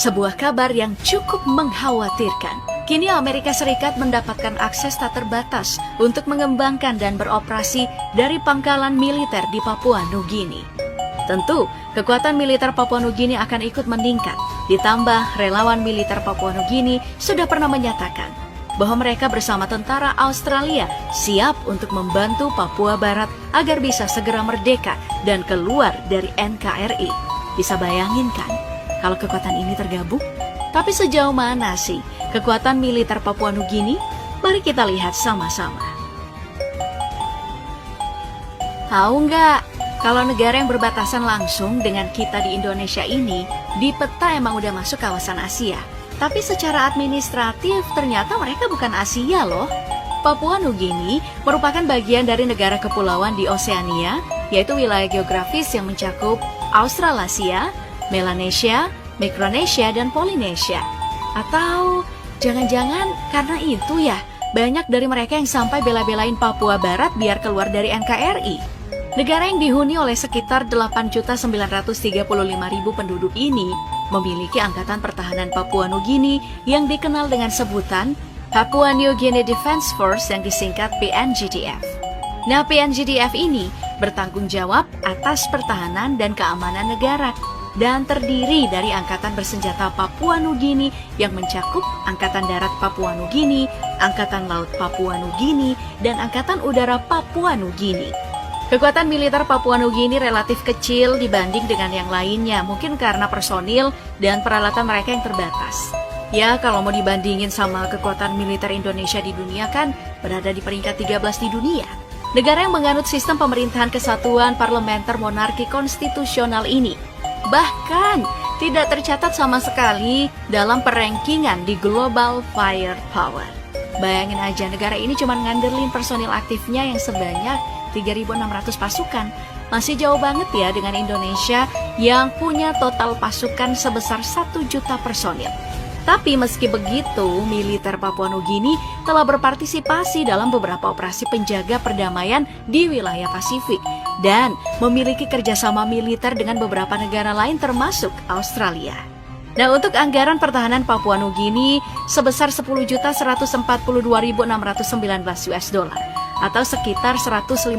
Sebuah kabar yang cukup mengkhawatirkan. Kini Amerika Serikat mendapatkan akses tak terbatas untuk mengembangkan dan beroperasi dari pangkalan militer di Papua Nugini. Tentu, kekuatan militer Papua Nugini akan ikut meningkat. Ditambah, relawan militer Papua Nugini sudah pernah menyatakan bahwa mereka bersama tentara Australia siap untuk membantu Papua Barat agar bisa segera merdeka dan keluar dari NKRI. Bisa bayangin kan, kalau kekuatan ini tergabung? Tapi sejauh mana sih kekuatan militer Papua Nugini? Mari kita lihat sama-sama. Tahu nggak, kalau negara yang berbatasan langsung dengan kita di Indonesia ini, di peta emang udah masuk kawasan Asia. Tapi secara administratif ternyata mereka bukan Asia loh. Papua Nugini merupakan bagian dari negara kepulauan di Oseania, yaitu wilayah geografis yang mencakup Australasia, Melanesia, Mikronesia, dan Polinesia. Atau jangan-jangan karena itu ya, banyak dari mereka yang sampai bela-belain Papua Barat biar keluar dari NKRI. Negara yang dihuni oleh sekitar 8.935.000 penduduk ini memiliki Angkatan Pertahanan Papua Nugini yang dikenal dengan sebutan Papua New Guinea Defense Force yang disingkat PNGDF. Nah, PNGDF ini bertanggung jawab atas pertahanan dan keamanan negara dan terdiri dari Angkatan Bersenjata Papua Nugini yang mencakup Angkatan Darat Papua Nugini, Angkatan Laut Papua Nugini, dan Angkatan Udara Papua Nugini. Kekuatan militer Papua Nugini relatif kecil dibanding dengan yang lainnya, mungkin karena personil dan peralatan mereka yang terbatas. Ya, kalau mau dibandingin sama kekuatan militer Indonesia di dunia kan berada di peringkat 13 di dunia. Negara yang menganut sistem pemerintahan kesatuan parlementer monarki konstitusional ini bahkan tidak tercatat sama sekali dalam perankingan di Global Firepower. Bayangin aja, negara ini cuma ngandelin personil aktifnya yang sebanyak 3.600 pasukan. Masih jauh banget ya dengan Indonesia yang punya total pasukan sebesar 1 juta personil. Tapi meski begitu, militer Papua Nugini telah berpartisipasi dalam beberapa operasi penjaga perdamaian di wilayah Pasifik dan memiliki kerjasama militer dengan beberapa negara lain termasuk Australia. Nah, untuk anggaran pertahanan Papua Nugini sebesar 10.142.619 US dollar atau sekitar 152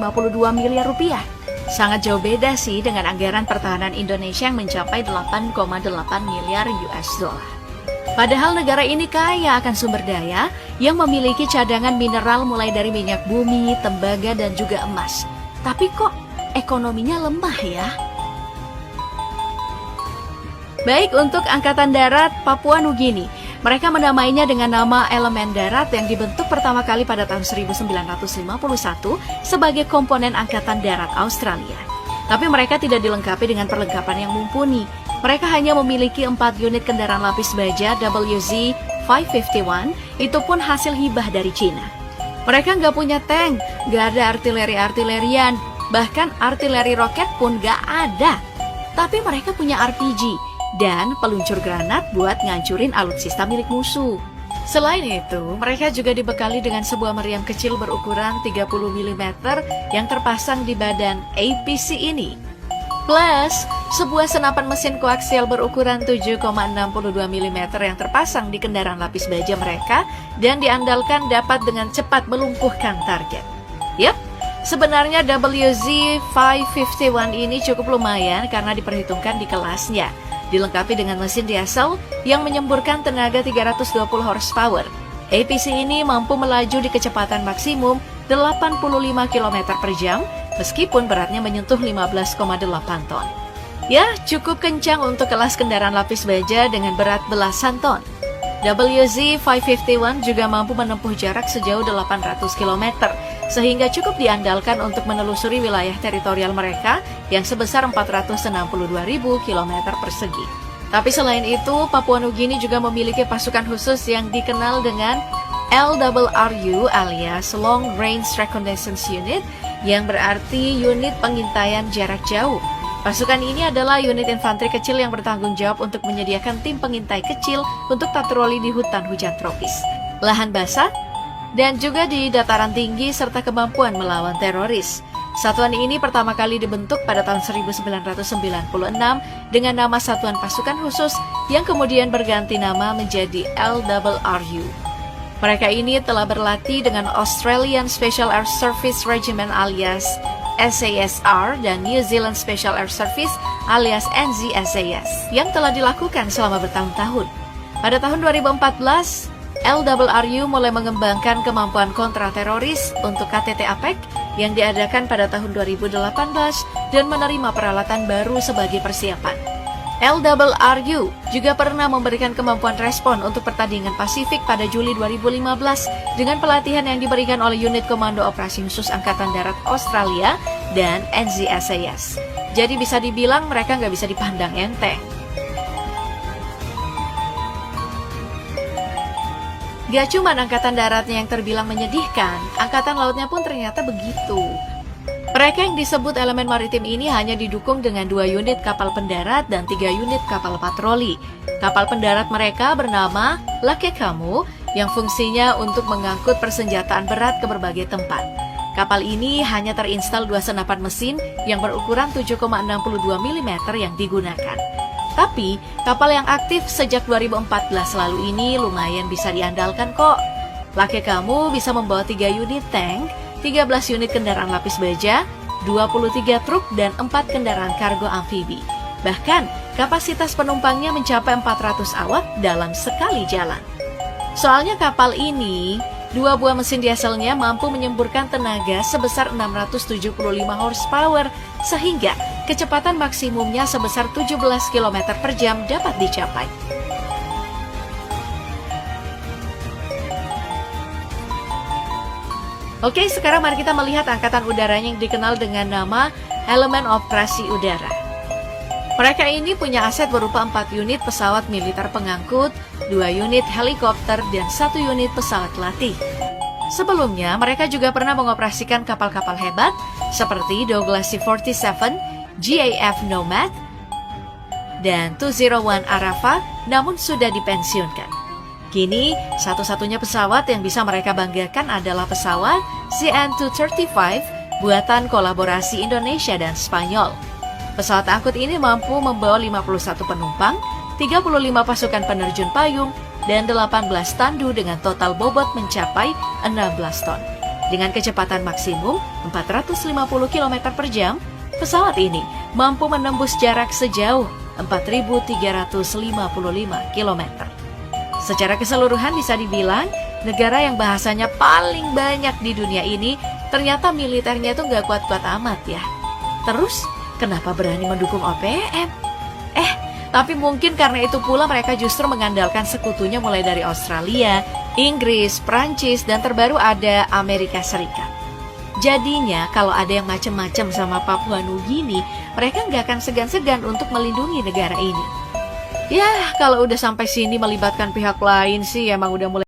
miliar rupiah. Sangat jauh beda sih dengan anggaran pertahanan Indonesia yang mencapai 8,8 miliar US dollar. Padahal negara ini kaya akan sumber daya yang memiliki cadangan mineral mulai dari minyak bumi, tembaga, dan juga emas. Tapi kok ekonominya lemah ya? Baik, untuk Angkatan Darat Papua Nugini, mereka menamainya dengan nama Elemen Darat yang dibentuk pertama kali pada tahun 1951 sebagai komponen Angkatan Darat Australia. Tapi mereka tidak dilengkapi dengan perlengkapan yang mumpuni. Mereka hanya memiliki 4 unit kendaraan lapis baja WZ-551, itu pun hasil hibah dari Cina. Mereka nggak punya tank, nggak ada artileri-artilerian, bahkan artileri roket pun nggak ada. Tapi mereka punya RPG dan peluncur granat buat ngancurin alutsista milik musuh. Selain itu, mereka juga dibekali dengan sebuah meriam kecil berukuran 30 mm yang terpasang di badan APC ini. Plus, sebuah senapan mesin koaksial berukuran 7,62 mm yang terpasang di kendaraan lapis baja mereka dan diandalkan dapat dengan cepat melumpuhkan target. Yap, sebenarnya WZ-551 ini cukup lumayan karena diperhitungkan di kelasnya. Dilengkapi dengan mesin diesel yang menyemburkan tenaga 320 horsepower. APC ini mampu melaju di kecepatan maksimum 85 km per jam, meskipun beratnya menyentuh 15,8 ton. Ya, cukup kencang untuk kelas kendaraan lapis baja dengan berat belasan ton. WZ-551 juga mampu menempuh jarak sejauh 800 km, sehingga cukup diandalkan untuk menelusuri wilayah teritorial mereka yang sebesar 462.000 km persegi. Tapi selain itu, Papua Nugini juga memiliki pasukan khusus yang dikenal dengan LRRU alias Long Range Reconnaissance Unit, yang berarti unit pengintaian jarak jauh. Pasukan ini adalah unit infanteri kecil yang bertanggung jawab untuk menyediakan tim pengintai kecil untuk patroli di hutan hujan tropis, lahan basah, dan juga di dataran tinggi serta kemampuan melawan teroris. Satuan ini pertama kali dibentuk pada tahun 1996 dengan nama Satuan Pasukan Khusus yang kemudian berganti nama menjadi LRRU. Mereka ini telah berlatih dengan Australian Special Air Service Regiment alias SASR dan New Zealand Special Air Service alias NZSAS yang telah dilakukan selama bertahun-tahun. Pada tahun 2014, LRRU mulai mengembangkan kemampuan kontra-teroris untuk KTT APEC yang diadakan pada tahun 2018 dan menerima peralatan baru sebagai persiapan. LRRU juga pernah memberikan kemampuan respon untuk pertandingan Pasifik pada Juli 2015 dengan pelatihan yang diberikan oleh Unit Komando Operasi Khusus Angkatan Darat Australia dan NZSAS. Jadi bisa dibilang mereka nggak bisa dipandang enteng. Gak cuma Angkatan Daratnya yang terbilang menyedihkan, Angkatan Lautnya pun ternyata begitu. Mereka yang disebut elemen maritim ini hanya didukung dengan 2 unit kapal pendarat dan 3 unit kapal patroli. Kapal pendarat mereka bernama Lakekamu yang fungsinya untuk mengangkut persenjataan berat ke berbagai tempat. Kapal ini hanya terinstal 2 senapan mesin yang berukuran 7,62 mm yang digunakan. Tapi, kapal yang aktif sejak 2014 lalu ini lumayan bisa diandalkan kok. Lakekamu bisa membawa 3 unit tank, 13 unit kendaraan lapis baja, 23 truk, dan 4 kendaraan kargo amfibi. Bahkan, kapasitas penumpangnya mencapai 400 awak dalam sekali jalan. Soalnya kapal ini, 2 buah mesin dieselnya mampu menyemburkan tenaga sebesar 675 horsepower, sehingga kecepatan maksimumnya sebesar 17 km per jam dapat dicapai. Oke, sekarang mari kita melihat angkatan udaranya yang dikenal dengan nama Elemen Operasi Udara. Mereka ini punya aset berupa 4 unit pesawat militer pengangkut, 2 unit helikopter, dan 1 unit pesawat latih. Sebelumnya, mereka juga pernah mengoperasikan kapal-kapal hebat seperti Douglas C-47, GAF Nomad, dan 201 Arafa, namun sudah dipensiunkan. Kini, satu-satunya pesawat yang bisa mereka banggakan adalah pesawat CN-235 buatan kolaborasi Indonesia dan Spanyol. Pesawat angkut ini mampu membawa 51 penumpang, 35 pasukan penerjun payung, dan 18 tandu dengan total bobot mencapai 16 ton. Dengan kecepatan maksimum 450 km per jam, pesawat ini mampu menembus jarak sejauh 4.355 km. Secara keseluruhan bisa dibilang, negara yang bahasanya paling banyak di dunia ini ternyata militernya itu nggak kuat-kuat amat ya. Terus, kenapa berani mendukung OPM? Tapi mungkin karena itu pula mereka justru mengandalkan sekutunya mulai dari Australia, Inggris, Prancis, dan terbaru ada Amerika Serikat. Jadinya kalau ada yang macam-macam sama Papua Nugini, mereka nggak akan segan-segan untuk melindungi negara ini. Ya, kalau udah sampai sini melibatkan pihak lain sih emang udah mulai